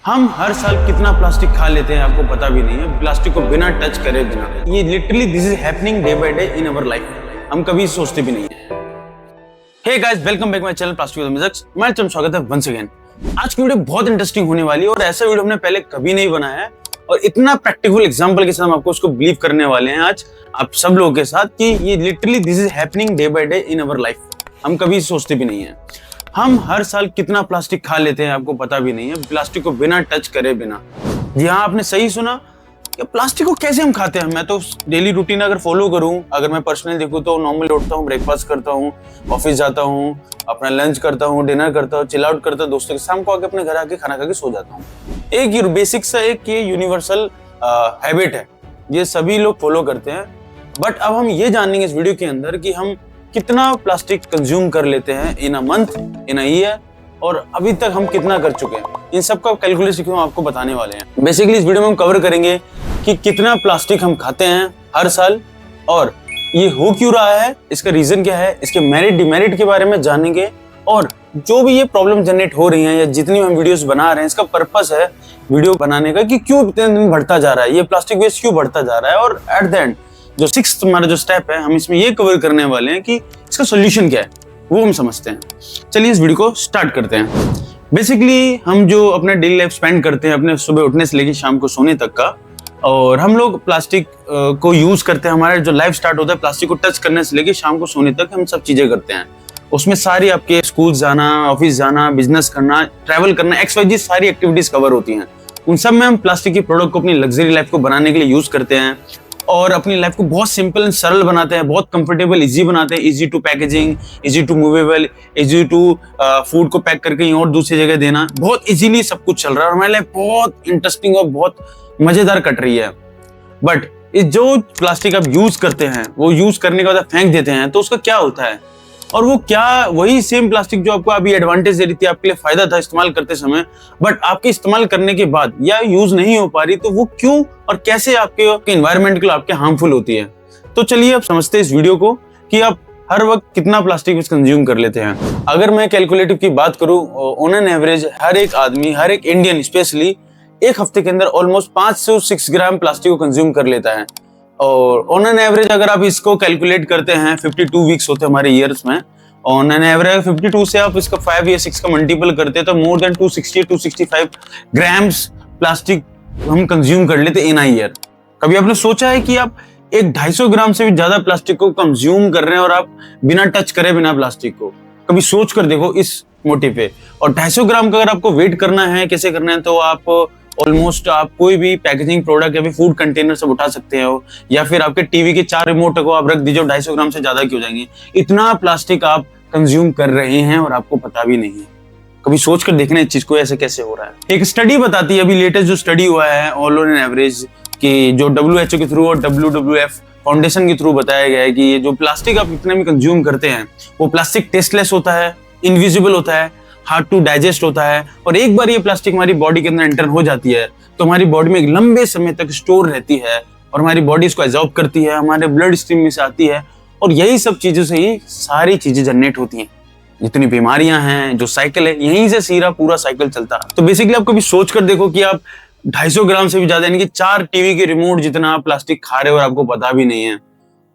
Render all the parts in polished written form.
हम हर साल कितना प्लास्टिक खा लेते हैं आपको पता भी नहीं है, प्लास्टिक को बिना टच करे बिना। ये literally this is happening day by day in our life, हम कभी सोचते भी नहीं है। Hey guys, welcome back my channel plastic with मिज़क्स। मैं स्वागत है वंस अगेन। आज की वीडियो बहुत इंटरेस्टिंग होने वाली है और ऐसा वीडियो हमने पहले कभी नहीं बनाया है और इतना प्रैक्टिकल एग्जांपल के साथ हम आपको उसको बिलीव करने वाले हैं आज आप सब लोगों के साथ कि ये literally this is happening day by day in our life, हम कभी सोचते भी नहीं है। हम हर साल कितना प्लास्टिक खा लेते हैं आपको पता भी नहीं है, प्लास्टिक को बिना टच करे बिना। जी हाँ, आपने सही सुना कि प्लास्टिक को कैसे हम खाते हैं। मैं तो डेली रूटीन अगर फॉलो करूं, अगर मैं पर्सनली देखूं तो नॉर्मल उठता हूं, ब्रेकफास्ट करता हूं, ऑफिस जाता हूं, अपना लंच करता हूं, डिनर करता हूं, चिल आउट करता हूं दोस्तों के, शाम को आके अपने घर आके खाना खा के सो जाता हूं। एक ये बेसिक सा एक ये यूनिवर्सल हैबिट है, ये सभी लोग फॉलो करते हैं। बट अब हम ये जानेंगे इस वीडियो के अंदर कि हम कितना प्लास्टिक कंज्यूम कर लेते हैं इन a month, in a year, और अभी तक हम कितना कर चुके हैं। इन सब का कैलकुलेशन हम आपको बताने वाले हैं। बेसिकली इस वीडियो में हम कवर करेंगे कि कितना प्लास्टिक हम खाते हैं हर साल और ये हो क्यों रहा है, इसका रीजन क्या है, इसके मेरिट डिमेरिट के बारे में जानेंगे और जो भी ये प्रॉब्लम जनरेट हो रही हैं या जितनी हम वीडियोस बना रहे हैं, इसका पर्पस है वीडियो बनाने का कि क्यों इतने दिन बढ़ता जा रहा है, ये प्लास्टिक वेस्ट क्यों बढ़ता जा रहा है, और एट द एंड जो सिक्स्थ हमारा जो स्टेप है, हम इसमें ये कवर करने वाले हैं कि इसका सोल्यूशन क्या है, वो हम समझते हैं। चलिए इस वीडियो को स्टार्ट करते हैं। बेसिकली हम जो अपना डेली लाइफ स्पेंड करते हैं, अपने सुबह उठने से लेकर शाम को सोने तक का, और हम लोग प्लास्टिक को यूज करते हैं। हमारा जो लाइफ स्टार्ट होता है प्लास्टिक को टच करने से लेकर शाम को सोने तक हम सब चीजें करते हैं। उसमें सारी आपके स्कूल जाना, ऑफिस जाना, बिजनेस करना, ट्रैवल करना, XYZ सारी एक्टिविटीज कवर होती हैं। उन सब में हम प्लास्टिक की प्रोडक्ट को अपनी लग्जरी लाइफ को बनाने के लिए यूज करते हैं और अपनी लाइफ को बहुत सिंपल एंड सरल बनाते हैं, बहुत कंफर्टेबल, इजी बनाते हैं। Easy to packaging, easy to movable, easy to food को पैक करके और दूसरी जगह देना, बहुत इजीली सब कुछ चल रहा है और हमारे लाइफ बहुत इंटरेस्टिंग और बहुत मजेदार कट रही है। बट जो प्लास्टिक आप यूज करते हैं, वो यूज करने के बाद फेंक देते हैं, तो उसका क्या होता है, और वो क्या वही सेम प्लास्टिक जो आपको अभी एडवांटेज दे रही थी, आपके लिए फायदा था इस्तेमाल करते समय, बट आपके इस्तेमाल करने के बाद या यूज नहीं हो पा रही, तो वो क्यों और कैसे आपके एनवायरनमेंट के लिए आपके हार्मफुल होती है। तो चलिए अब समझते हैं इस वीडियो को कि आप हर वक्त कितना प्लास्टिक कंज्यूम कर लेते हैं। अगर मैं कैलकुलेटिव की बात करूं, ऑन एन एवरेज हर एक आदमी, हर एक इंडियन स्पेशली, एक हफ्ते के अंदर ऑलमोस्ट 5 से 6 ग्राम प्लास्टिक को कंज्यूम कर लेता है। और ऑन एन एवरेज अगर आप इसको कैलकुलेट करते हैं, 52 वीक्स होते हैं हमारे ईयर्स में, ऑन एन एवरेज 52 से आप इसका 5 या 6 का मल्टीपल करते हैं तो मोर देन 260-265 ग्राम्स प्लास्टिक हम कंज्यूम कर लेते इन अ ईयर। कभी आपने सोचा है कि आप 250 ग्राम से भी ज्यादा प्लास्टिक को कंज्यूम कर रहे हैं और आप बिना टच करे बिना प्लास्टिक को? कभी सोच कर देखो इस मोटिव पे। और 250 ग्राम का अगर आपको वेट करना है, कैसे करना है, तो आप ऑलमोस्ट आप कोई भी पैकेजिंग प्रोडक्ट या फिर फूड कंटेनर सब उठा सकते हो, या फिर आपके टीवी के 4 रिमोट को आप रख दीजिए, 250 ग्राम से ज्यादा क्यों जाएंगे। इतना प्लास्टिक आप कंज्यूम कर रहे हैं और आपको पता भी नहीं है। कभी सोच कर देखना इस चीज को, ऐसे कैसे हो रहा है। एक स्टडी बताती है, अभी लेटेस्ट जो स्टडी हुआ है ऑल ऑन एवरेज, कि जो WHO के थ्रू और WWF फाउंडेशन के थ्रू बताया गया है कि ये जो प्लास्टिक आप इतना भी कंज्यूम करते हैं, वो प्लास्टिक टेस्टलेस होता है, इनविजिबल होता है, हार्ड टू डाइजेस्ट होता है, और एक बार ये प्लास्टिक हमारी बॉडी के अंदर एंटर हो जाती है तो हमारी बॉडी में एक लंबे समय तक स्टोर रहती है और हमारी बॉडी इसको एब्जॉर्ब करती है, हमारे ब्लड स्ट्रीम में से आती है, और यही सब चीजों से ही सारी चीजें जनरेट होती हैं। जितनी बीमारियां हैं, जो साइकिल है, यहीं से सीधा पूरा साइकिल चलता है। तो बेसिकली आप कभी सोच कर देखो कि आप 250 ग्राम से भी ज्यादा, यानी कि 4 टीवी के रिमोट जितना आप प्लास्टिक खा रहे हो और आपको पता भी नहीं है।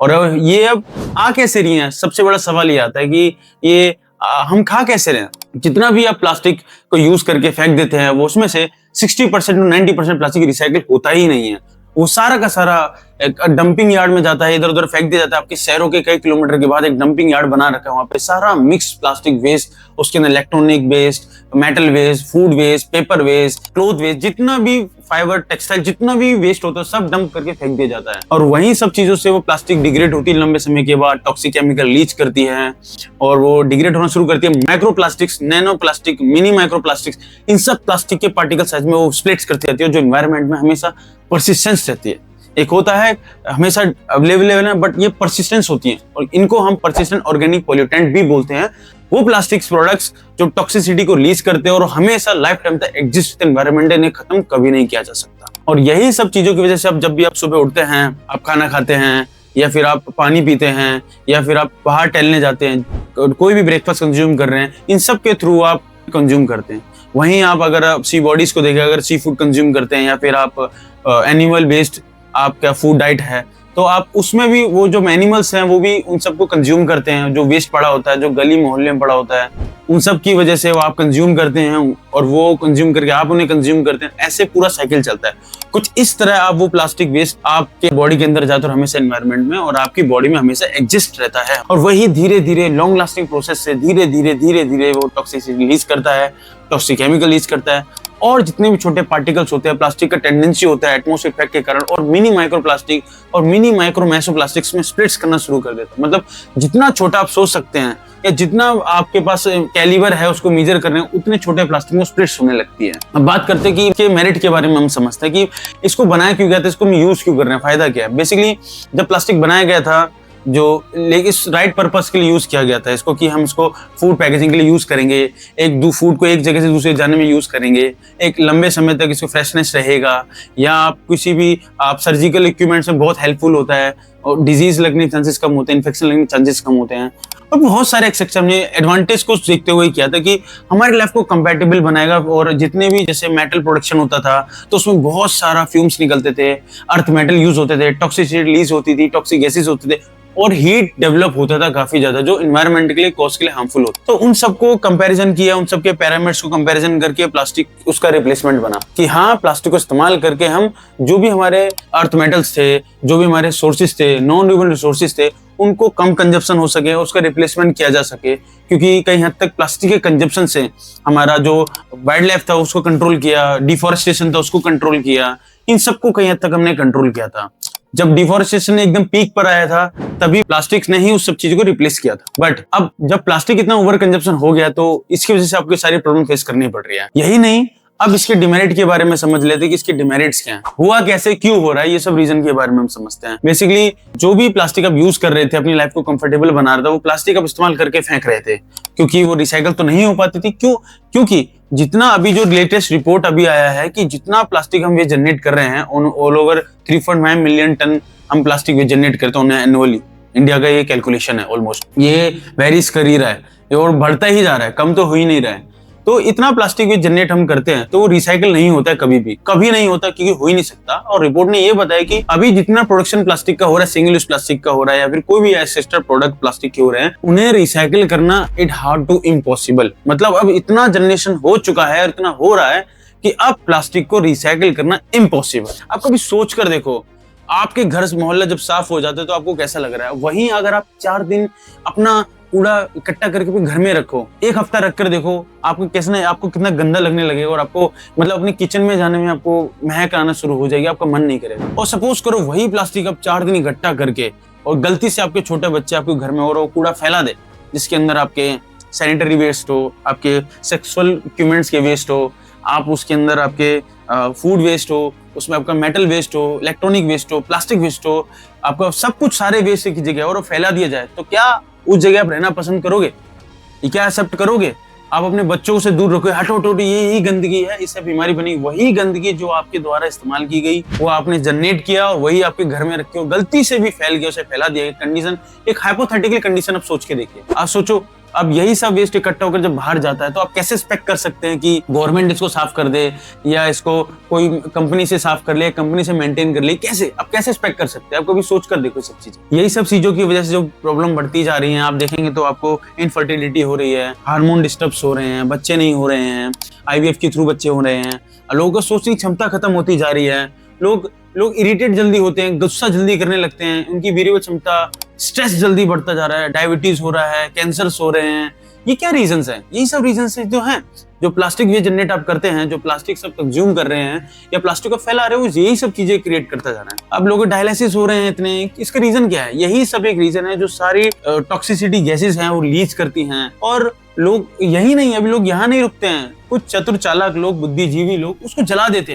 और ये अब आ कैसे रही है, सबसे बड़ा सवाल ये आता है कि ये हम खा कैसे रहे हैं। जितना भी आप प्लास्टिक को यूज करके फेंक देते हैं, वो उसमें से 60% to 90% प्लास्टिक रिसाइकिल होता ही नहीं है। वो सारा का सारा एक डंपिंग यार्ड में जाता है, इधर उधर फेंक दिया जाता है। आपके शहरों के कई किलोमीटर के बाद एक डंपिंग यार्ड बना रखा है, वहां पे सारा मिक्स प्लास्टिक वेस्ट, उसके अंदर electronic waste, metal waste, food waste, paper waste, cloth waste, जितना भी फाइबर, टेक्सटाइल, जितना भी वेस्ट होता है सब डंप करके फेंक दिया जाता है। और वहीं सब चीजों से वो प्लास्टिक डिग्रेड होती है लंबे समय के बाद, टॉक्सिक केमिकल लीच करती है और वो डिग्रेड होना शुरू करती है। Micro plastics, nano plastic, mini micro plastics, इन सब प्लास्टिक के पार्टिकल साइज में वो स्प्लिट्स करती रहती है, जो एनवायरमेंट में हमेशा परसिस्टेंस रहती है। एक होता है हमेशा अवेलेबल है, बट ये परसिस्टेंस होती है और इनको हम परसिस्टेंट ऑर्गेनिक पॉल्यूटेंट भी बोलते हैं। वो प्लास्टिक्स प्रोडक्ट्स जो टॉक्सिसिटी को रिलीज करते हैं और हमेशा लाइफ टाइम तक एग्जिस्ट एनवायरमेंट इन्हें खत्म कभी नहीं किया जा सकता। और यही सब चीजों की वजह से जब भी आप सुबह उठते हैं, आप खाना खाते हैं, या फिर आप पानी पीते हैं, या फिर आप बाहर टहलने जाते हैं, कोई भी ब्रेकफास्ट कंज्यूम कर रहे हैं, इन सब के थ्रू आप कंज्यूम करते हैं। वहीं आप अगर आप सी बॉडीज को देखें, अगर सी फूड कंज्यूम करते हैं या फिर आप एनिमल बेस्ड आपका फूड डाइट है, तो आप उसमें भी वो जो एनिमल्स हैं वो भी उन सबको कंज्यूम करते हैं। जो वेस्ट पड़ा होता है, जो गली मोहल्ले में पड़ा होता है, उन सब की वजह से वो आप कंज्यूम करते हैं और वो कंज्यूम करके आप उन्हें कंज्यूम करते हैं। ऐसे पूरा साइकिल चलता है। कुछ इस तरह आप वो प्लास्टिक वेस्ट आपके बॉडी के अंदर जाता है हमेशा एनवायरनमेंट में, और आपकी बॉडी में हमेशा एग्जिस्ट रहता है। और वही धीरे धीरे लॉन्ग लास्टिंग प्रोसेस से धीरे धीरे वो टॉक्सिसिटी रिलीज करता है, टॉक्सिक केमिकल रिलीज करता है। और जितने भी छोटे पार्टिकल्स होते हैं, प्लास्टिक का टेंडेंसी होता है एटमॉस्फेयर इफेक्ट के कारण, और मिनी माइक्रो प्लास्टिक और मिनी माइक्रो मैसो प्लास्टिक्स में स्प्लिट्स करना शुरू कर देता है। मतलब जितना छोटा आप सोच सकते हैं या जितना आपके पास कैलिबर है उसको मेजर कर रहे हैं, उतने छोटे प्लास्टिक में स्प्लिट्स होने लगती है। अब बात करते हैं कि इसके मेरिट के बारे में। हम समझते हैं कि इसको बनाया क्यों गया था, इसको हम यूज क्यों कर रहे हैं, फायदा क्या है। बेसिकली जब प्लास्टिक बनाया गया था, जो इस राइट पर्पस के लिए यूज किया गया था इसको, कि हम इसको फूड पैकेजिंग के लिए यूज करेंगे, एक फूड को एक जगह से दूसरे जाने में यूज करेंगे, एक लंबे समय तक इसको फ्रेशनेस रहेगा, या आप किसी भी आप सर्जिकल इक्विपमेंट्स में बहुत हेल्पफुल होता है, और डिजीज लगने के चांसेस कम होते हैं, इन्फेक्शन लगने के चांसेस कम होते हैं, और बहुत सारे एक्सेप्शन हमने एडवांटेज को देखते हुए किया था कि हमारे लाइफ को कंपैटिबल बनाएगा। और जितने भी जैसे मेटल प्रोडक्शन होता था तो उसमें बहुत सारा फ्यूम्स निकलते थे, अर्थ मेटल यूज होते थे, टॉक्सिसिटी रिलीज होती थी, टॉक्सिक गैसेस होते थे, और हीट डेवलप होता था काफी ज्यादा, जो एनवायरनमेंट के लिए कॉस्ट के लिए हार्मफुल होता। तो उन सबको कंपैरिजन किया, उन सबके पैरामीटर्स को कंपैरिजन करके प्लास्टिक उसका रिप्लेसमेंट बना कि हाँ, प्लास्टिक को इस्तेमाल करके हम जो भी हमारे अर्थ मेटल्स थे, जो भी हमारे सोर्सेज थे, नॉन रिन्यूएबल रिसोर्सेज थे, उनको कम कंजप्शन हो सके, उसका रिप्लेसमेंट किया जा सके। क्योंकि कई हद तक प्लास्टिक के कंजप्शन से हमारा जो वाइल्ड लाइफ था उसको कंट्रोल किया, डिफॉरेस्टेशन था उसको कंट्रोल किया, इन सबको कई हद तक हमने कंट्रोल किया था। जब डिफॉरेस्टेशन एकदम पीक पर आया था तभी प्लास्टिक ने ही उस सब चीजों को रिप्लेस किया था। बट अब जब प्लास्टिक इतना ओवर कंजप्शन हो गया तो इसकी वजह से आपको सारी प्रॉब्लम फेस करनी पड़ रही है। यही नहीं, अब इसके डिमेरिट के बारे में समझ लेते हैं कि इसके डिमेरिट्स क्या हैं, हुआ कैसे, क्यों हो रहा है, ये सब रीजन के बारे में हम समझते हैं। बेसिकली जो भी प्लास्टिक आप यूज कर रहे थे, अपनी लाइफ को कंफर्टेबल बना रहा था, वो प्लास्टिक आप इस्तेमाल करके फेंक रहे थे, क्योंकि वो रिसाइकल तो नहीं हो पाती थी। क्योंकि जितना अभी जो लेटेस्ट रिपोर्ट अभी आया है कि जितना प्लास्टिक हम वेस्ट जनरेट कर रहे हैं, ऑल ओवर 3.5 मिलियन टन हम प्लास्टिक वेस्ट जनरेट करते हैं एनुअली। इंडिया का ये कैलकुलेशन है, ऑलमोस्ट ये वेरीज कर ही रहा है और बढ़ता ही जा रहा है, कम तो हो ही नहीं रहा है। तो इतना प्लास्टिक वेस्ट जनरेट हम करते हैं तो वो रिसाइकल नहीं होता है, कभी नहीं होता, क्योंकि हो ही नहीं सकता। और रिपोर्ट ने ये बताया कि अभी जितना प्रोडक्शन प्लास्टिक का हो रहा है, सिंगल यूज प्लास्टिक का हो रहा है, या फिर कोई भी एसेस्टर प्रोडक्ट प्लास्टिक के हो रहे हैं, उन्हें रिसाइकिल करना इट हार्ड टू इम्पॉसिबल। मतलब अब इतना जनरेशन हो चुका है और इतना हो रहा है कि अब प्लास्टिक को रिसाइकिल करना इम्पॉसिबल। आप कभी सोच कर देखो, आपके घर मोहल्ला जब साफ हो जाता है तो आपको कैसा लग रहा है। वहीं अगर आप 4 दिन अपना कूड़ा इकट्ठा करके अपने घर में रखो, एक हफ्ता रख कर देखो, आपको कितना गंदा लगने लगेगा, और आपको मतलब अपने किचन में जाने में आपको महक आना शुरू हो जाएगी, आपका मन नहीं करेगा। और सपोज करो वही प्लास्टिक आप 4 दिन इकट्ठा करके और गलती से आपके छोटे बच्चे आपके घर में और कूड़ा फैला दे, जिसके अंदर आपके सैनिटरी वेस्ट हो, आपके सेक्सुअल इक्विपमेंट्स के वेस्ट हो, आप उसके अंदर आपके फूड वेस्ट हो, उसमें आपका मेटल वेस्ट हो, इलेक्ट्रॉनिक वेस्ट हो, प्लास्टिक वेस्ट हो, आपका सब कुछ सारे वेस्ट की जगह और फैला दिया जाए, तो क्या उस जगह आप रहना पसंद करोगे? ये क्या एक्सेप्ट करोगे? आप अपने बच्चों से दूर रखोगे, हटो ये गंदगी है, इससे बीमारी बनी। वही गंदगी जो आपके द्वारा इस्तेमाल की गई, वो आपने जनरेट किया और वही आपके घर में रखे हो, गलती से भी फैल गया, उसे फैला दिया। कंडीशन एक हाइपोथेटिकल कंडीशन आप सोच के देखिए। आप सोचो, अब यही सब वेस्ट इकट्ठा होकर जब बाहर जाता है तो आप कैसे एक्सपेक्ट कर सकते हैं कि गवर्नमेंट इसको साफ कर दे, या इसको कोई कंपनी से साफ कर ले, कंपनी से मेंटेन कर ले? कैसे आप कैसे एक्सपेक्ट कर सकते हैं? आप कभी सोच कर देखो सब चीजें। यही सब चीजों की वजह से जो प्रॉब्लम बढ़ती जा रही है, आप देखेंगे तो आपको इनफर्टिलिटी हो रही है, हार्मोन डिस्टर्ब्स हो रहे हैं, बच्चे नहीं हो रहे हैं, IVF के थ्रू बच्चे हो रहे हैं, लोगों को सोचने की क्षमता खत्म होती जा रही है, लोग इरिटेट जल्दी होते हैं, गुस्सा जल्दी करने लगते हैं, उनकी वीर्य क्षमता, स्ट्रेस जल्दी बढ़ता जा रहा है, डायबिटीज हो रहा है, कैंसर्स हो रहे हैं। ये क्या रीजंस हैं? यही सब रीजंस हैं जो हैं, जो प्लास्टिक वेस्ट जनरेट आप करते हैं, जो प्लास्टिक सब कंज्यूम कर रहे हैं या प्लास्टिक को फैला रहे हो, यही सब चीजें क्रिएट करता जा रहा है। अब लोगों डायलिसिस हो रहे हैं इतने, इसका रीजन क्या है? यही सब एक रीजन है, जो सारी टॉक्सिसिटी गैसेस हैं वो रिलीज करती हैं। और लोग यही नहीं, अभी लोग यहाँ नहीं रुकते हैं, कुछ चतुर चालाक लोग, बुद्धिजीवी लोग उसको जला देते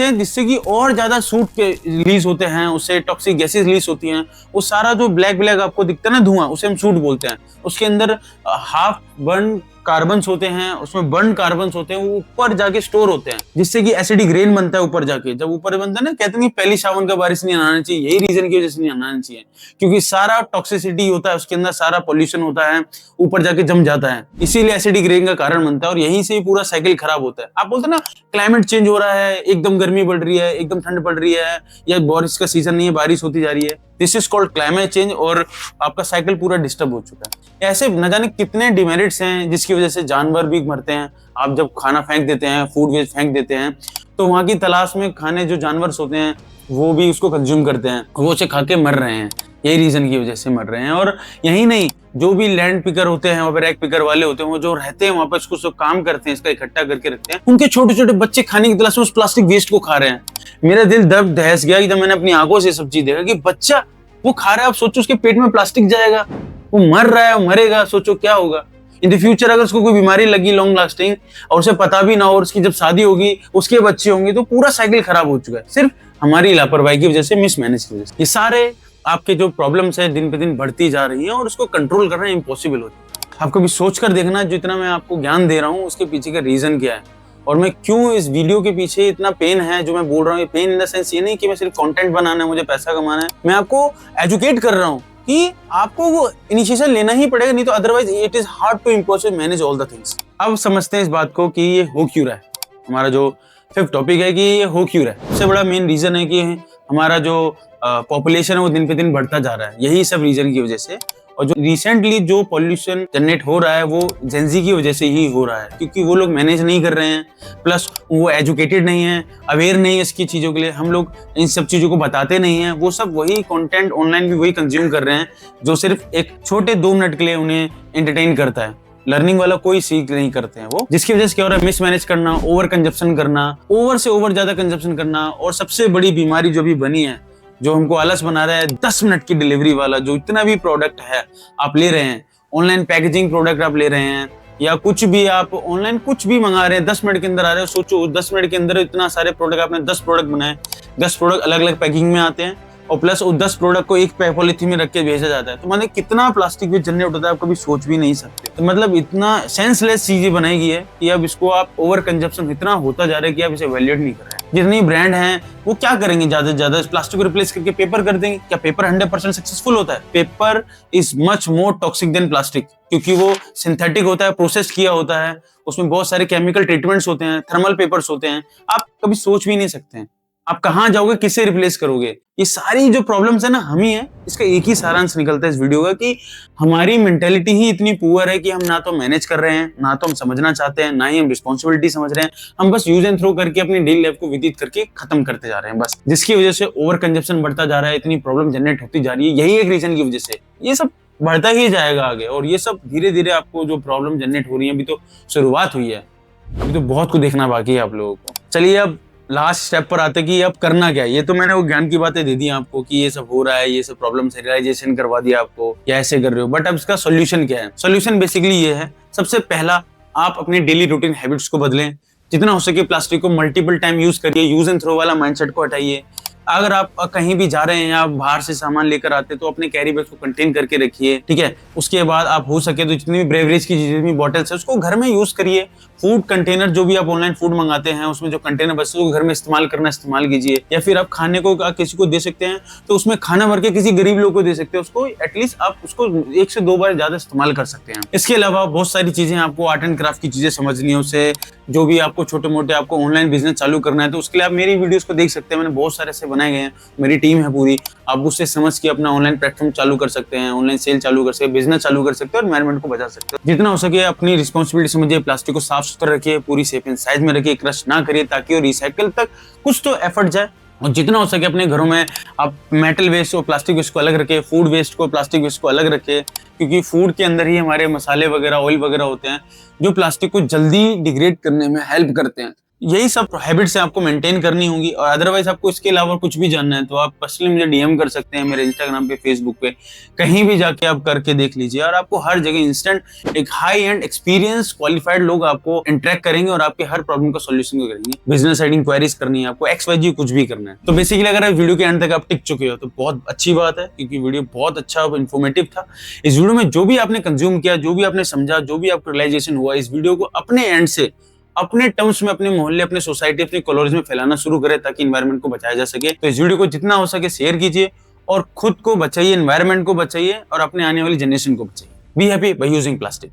हैं जिससे कि और ज्यादा सूट रिलीज होते हैं, उससे टॉक्सिक गैसेस रिलीज होती हैं। वो सारा जो ब्लैक आपको दिखता है ना धुआं, उसे हम सूट बोलते हैं। उसके अंदर हाफ बर्न कार्बन्स होते हैं, उसमें बर्न कार्बन्स होते हैं, वो ऊपर जाके स्टोर होते हैं, जिससे कि एसिडिक रेन बनता है ऊपर जाके। जब ऊपर बनता है ना, कहते हैं कि पहली सावन का बारिश नहीं आना चाहिए, यही रीजन की वजह से नहीं आना चाहिए, क्योंकि सारा टॉक्सिसिटी होता है उसके अंदर, सारा पॉल्यूशन होता है, ऊपर जाके जम जाता है, इसीलिए एसिडिक रेन का कारण बनता है और यहीं से पूरा साइकिल खराब होता है। आप बोलते हैं ना क्लाइमेट चेंज हो रहा है, एकदम गर्मी बढ़ रही है, एकदम ठंड पड़ रही है, या बारिश का सीजन नहीं है, बारिश होती जा रही है, this is called climate change, और आपका साइकिल पूरा डिस्टर्ब हो चुका है। ऐसे न जाने कितने डिमेरिट्स हैं जिसकी वजह से जानवर भी मरते हैं। आप जब खाना फेंक देते हैं, फूड वेस्ट फेंक देते हैं, तो वहां की तलाश में खाने जो जानवर होते हैं वो भी उसको कंज्यूम करते हैं, वो उसे खा के मर रहे हैं, यही रीजन की वजह से मर रहे हैं। और यही नहीं, जो भी लैंड पिकर होते हैं, वहाँ पे रैक पिकर वाले होते हैं, वो जो रहते हैं वहां पर उसको सब काम करते हैं, इसका इकट्ठा करके रखते हैं, उनके छोटे छोटे बच्चे खाने की तलाश में उस प्लास्टिक वेस्ट को खा रहे हैं। मेरा दिल दर्द दहस गया जब मैंने अपनी आंखों से सब चीज देखा कि बच्चा वो खा रहा है, आप सोचो उसके पेट में प्लास्टिक जाएगा, वो मर रहा है, मरेगा, सोचो क्या होगा इन द फ्यूचर। अगर उसको कोई बीमारी लगी लॉन्ग लास्टिंग और उसे पता भी ना हो, और उसकी जब शादी होगी, उसके बच्चे होंगे, तो पूरा साइकिल खराब हो चुका है, सिर्फ हमारी लापरवाही की वजह से, मिसमैनेज की वजह से। ये सारे आपके जो प्रॉब्लम्स है दिन पे दिन बढ़ती जा रही हैं और उसको कंट्रोल करना इम्पॉसिबल होता है। आप कभी सोच कर देखना, जितना मैं आपको ज्ञान दे रहा हूँ उसके पीछे का रीजन क्या है, और मैं क्यों इस वीडियो के पीछे इतना पेन है जो मैं बोल रहा हूँ। पेन इन द सेंस ये नहीं कि मैं सिर्फ कंटेंट बनाना है, मुझे पैसा कमाना है, मैं आपको एजुकेट कर रहा हूँ कि आपको वो इनिशिएशन लेना ही पड़ेगा, नहीं तो otherwise it is hard to impossible manage all the things. अब समझते हैं इस बात को कि ये हो क्यों रहा है। हमारा जो फिफ्थ टॉपिक है कि ये हो क्यों रहा है, सबसे बड़ा मेन रीजन है कि हमारा जो पॉपुलेशन है वो दिन पे दिन बढ़ता जा रहा है, यही सब रीजन की वजह से। और जो रिसेंटली जो पॉल्यूशन जनरेट हो रहा है वो जेंजी की वजह से ही हो रहा है, क्योंकि वो लोग मैनेज नहीं कर रहे हैं, प्लस वो एजुकेटेड नहीं है, अवेयर नहीं है इसकी चीज़ों के लिए, हम लोग इन सब चीज़ों को बताते नहीं हैं, वो सब वही कंटेंट ऑनलाइन भी वही कंज्यूम कर रहे हैं जो सिर्फ एक छोटे 2 मिनट के लिए उन्हें एंटरटेन करता है, लर्निंग वाला कोई सीख नहीं करते हैं वो। जिसकी वजह से क्या हो रहा है, मिसमैनेज करना, ओवर कंजप्शन करना, ओवर से ओवर ज्यादा कंजप्शन करना, और सबसे बड़ी बीमारी जो भी बनी है, जो हमको आलस बना रहा है, 10 मिनट की डिलीवरी वाला जो इतना भी प्रोडक्ट है आप ले रहे हैं, ऑनलाइन पैकेजिंग प्रोडक्ट आप ले रहे हैं, या कुछ भी आप ऑनलाइन कुछ भी मंगा रहे हैं, 10 मिनट के अंदर आ रहे हैं। सोचो 10 मिनट के अंदर इतना सारे प्रोडक्ट, आपने 10 प्रोडक्ट बनाए, 10 प्रोडक्ट अलग अलग पैकिंग में आते हैं, और प्लस वो 10 प्रोडक्ट को एक पॉलिथीन में रख के भेजा जाता है, तो मतलब कितना प्लास्टिक भी जनरेट होता है आप कभी सोच भी नहीं सकते। तो मतलब इतना सेंसलेस चीजें बनाई गई है कि अब इसको आप ओवर कंजप्शन इतना होता जा रहा है कि आप इसे वैल्यूएट नहीं कर रहे हैं। जितनी ब्रांड हैं वो क्या करेंगे, ज्यादा से ज्यादा इस प्लास्टिक को रिप्लेस करके पेपर कर देंगे। क्या पेपर 100% सक्सेसफुल होता है? Paper is much more toxic than plastic, क्योंकि वो सिंथेटिक होता है, प्रोसेस किया होता है, उसमें बहुत सारे केमिकल ट्रीटमेंट्स होते हैं, थर्मल पेपर्स होते हैं, आप कभी सोच भी नहीं सकते हैं आप कहाँ जाओगे, किससे रिप्लेस करोगे। ये सारी जो प्रॉब्लम्स है ना हम ही है। इसका एक ही सारांश निकलता है इस वीडियो का कि हमारी मेंटेलिटी ही इतनी पुअर है कि हम ना तो मैनेज कर रहे हैं, ना तो हम समझना चाहते हैं, ना ही हम रिस्पॉन्सिबिलिटी समझ रहे हैं। हम बस यूज एंड थ्रो करके अपनी डेली लाइफ को व्यतीत करके खत्म करते जा रहे हैं बस, जिसकी वजह से ओवर कंजप्शन बढ़ता जा रहा है, इतनी प्रॉब्लम जनरेट होती जा रही है। यही एक रीजन की वजह से ये सब बढ़ता ही जाएगा आगे, और ये सब धीरे धीरे आपको जो प्रॉब्लम जनरेट हो रही है, अभी तो शुरुआत हुई है, अभी तो बहुत कुछ देखना बाकी है आप लोगों को। चलिए अब लास्ट स्टेप पर आते कि अब करना क्या है। ये तो मैंने वो ज्ञान की बातें दे दी आपको कि ये सब हो रहा है, ये सब प्रॉब्लम से रियलाइजेशन करवा दिया आपको, या ऐसे कर रहे हो, बट अब इसका सॉल्यूशन क्या है। सॉल्यूशन बेसिकली ये है, सबसे पहला आप अपने डेली रूटीन हैबिट्स को बदलें, जितना हो सके प्लास्टिक को मल्टीपल टाइम यूज करिए, यूज एंड थ्रो वाला माइंडसेट को हटाइए। अगर आप कहीं भी जा रहे हैं या बाहर से सामान लेकर आते हैं तो अपने कैरी बैग को कंटेन करके रखिए, ठीक है। उसके बाद आप हो सके तो जितनी भी ब्रेवरेज की जितनी भी बॉटल्स है उसको घर में यूज करिए। फूड कंटेनर जो भी आप ऑनलाइन फूड मंगाते हैं उसमें जो कंटेनर बचते हैं घर में इस्तेमाल कीजिए, या फिर आप खाने को किसी को दे सकते हैं तो उसमें खाना भर के किसी गरीब लोग को दे सकते हैं, उसको एटलीस्ट आप उसको 1 से 2 बार ज्यादा इस्तेमाल कर सकते हैं। इसके अलावा बहुत सारी चीजें आपको आर्ट एंड क्राफ्ट की चीजें समझनी है, उससे जो भी आपको छोटे मोटे आपको ऑनलाइन बिजनेस चालू करना है तो उसके लिए आप मेरी वीडियोस को देख सकते हैं। मैंने बहुत सारे ऐसे बनाए गए हैं, मेरी टीम है पूरी, आप उससे समझ के अपना ऑनलाइन प्लेटफॉर्म चालू कर सकते हैं, ऑनलाइन सेल चालू कर सकते हैं, बिजनेस चालू कर सकते हैं और एनवायरनमेंट को बचा सकते हैं। जितना हो सके अपनी रिस्पॉन्सिबिलिटी समझिए, प्लास्टिक को साफ सुथरा रखिए, पूरी शेप एंड साइज में रखिए, क्रश ना करिए ताकि वो रिसाइकल तक कुछ तो एफर्ट जाए। और जितना हो सके अपने घरों में आप मेटल वेस्ट और प्लास्टिक वेस्ट को अलग रखें, फूड वेस्ट को प्लास्टिक वेस्ट को अलग रखें, क्योंकि फूड के अंदर ही हमारे मसाले वगैरह ऑयल वगैरह होते हैं जो प्लास्टिक को जल्दी डिग्रेड करने में हेल्प करते हैं। यही सब हैबिट्स है आपको मेंटेन करनी होंगी। और अदरवाइज आपको इसके अलावा कुछ भी जानना है तो आप पर्सनली मुझे डीएम कर सकते हैं मेरे इंस्टाग्राम पे, फेसबुक पे, कहीं भी जाके आप करके देख लीजिए। और आपको हर जगह इंस्टेंट एक हाई एंड एक्सपीरियंस क्वालिफाइड लोग आपको इंटरेक्ट करेंगे और आपके हर प्रॉब्लम का सोल्यूशन को करेंगे। बिजनेस साइड इंक्वायरीज करनी है आपको, XYZ कुछ भी करना है। तो बेसिकली अगर आप वीडियो के एंड तक आप टिक चुके हो तो बहुत अच्छी बात है, क्योंकि वीडियो बहुत अच्छा और इन्फॉर्मेटिव था। इस वीडियो में जो भी आपने कंज्यूम किया, जो भी आपने समझा, जो भी आपको रियलाइजेशन हुआ, इस वीडियो को अपने एंड से अपने टर्म्स में, अपने मोहल्ले, अपने सोसाइटी, अपने कॉलोनीज में फैलाना शुरू करें ताकि एनवायरनमेंट को बचाया जा सके। तो इस वीडियो को जितना हो सके शेयर कीजिए और खुद को बचाइए, एनवायरनमेंट को बचाइए और अपने आने वाली जनरेशन को बचाइए। Be happy by using plastic.